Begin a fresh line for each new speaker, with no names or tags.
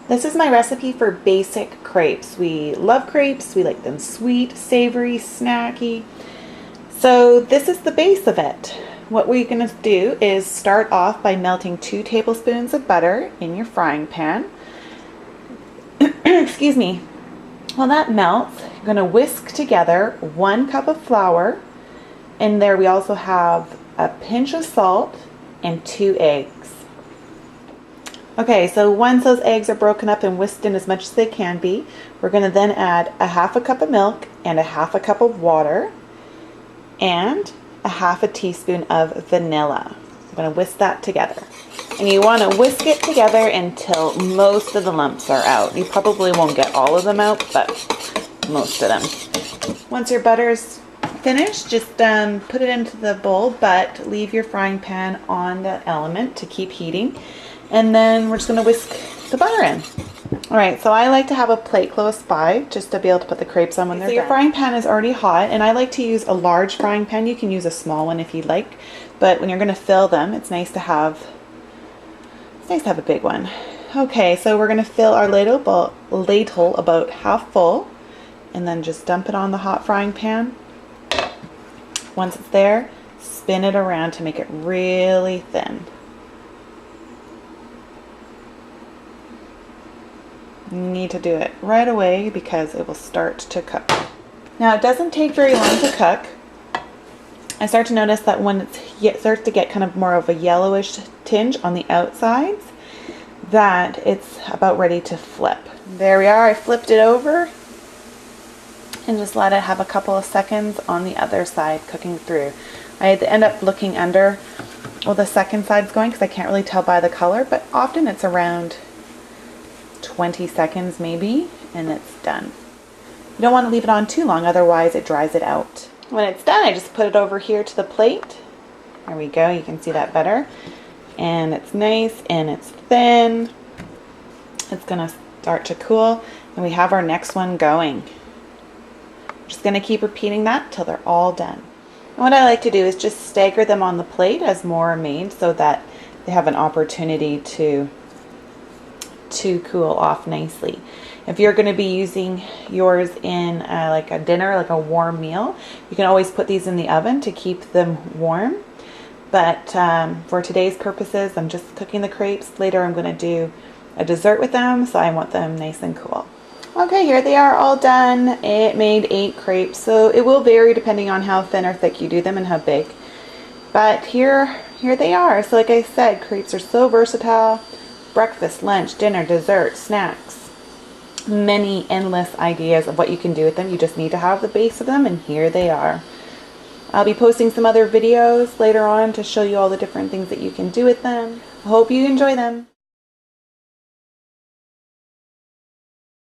This is my recipe for basic crepes. We love crepes. We like them sweet, savory, snacky. So this is the base of it. What we're going to do is start off by melting 2 tablespoons of butter in your frying pan. Excuse me. While that melts, you're going to whisk together 1 cup of flour. And there we also have a pinch of salt and 2 eggs. Okay, so once those eggs are broken up and whisked in as much as they can be, we're going to then add a 1/2 cup of milk and a 1/2 cup of water and a 1/2 teaspoon of vanilla. I'm going to whisk that together. And you want to whisk it together until most of the lumps are out. You probably won't get all of them out, but most of them. Once your butter's finished, just put it into the bowl, but leave your frying pan on the element to keep heating. And then we're just going to whisk the butter in. Alright, so I like to have a plate close by just to be able to put the crepes on when they're done. So your frying pan is already hot, and I like to use a large frying pan. You can use a small one if you'd like, but when you're going to fill them, it's nice to have a big one. Okay, so we're going to fill our ladle about half full, and then just dump it on the hot frying pan. Once it's there, spin it around to make it really thin. You need to do it right away because it will start to cook. Now it doesn't take very long to cook. I start to notice that when it starts to get kind of more of a yellowish tinge on the outsides, that it's about ready to flip. There we are, I flipped it over and just let it have a couple of seconds on the other side cooking through. I had to end up looking under while the second side's going because I can't really tell by the color, but often it's around 20 seconds maybe, and it's done. You don't want to leave it on too long, otherwise it dries it out. When it's done, I just put it over here to the plate. There we go, you can see that better. And it's nice and it's thin. It's gonna start to cool, and we have our next one going. We're just gonna keep repeating that till they're all done. And what I like to do is just stagger them on the plate as more are made so that they have an opportunity to cool off nicely. If you're going to be using yours in like a dinner, like a warm meal, you can always put these in the oven to keep them warm. But for today's purposes, I'm just cooking the crepes. Later I'm going to do a dessert with them, so I want them nice and cool. Okay, here they are all done. It made 8 crepes, so it will vary depending on how thin or thick you do them and how big. But here they are. So like I said, crepes are so versatile. Breakfast, lunch, dinner, dessert, snacks. Many endless ideas of what you can do with them. You just need to have the base of them, and here they are. I'll be posting some other videos later on to show you all the different things that you can do with them. I hope you enjoy them.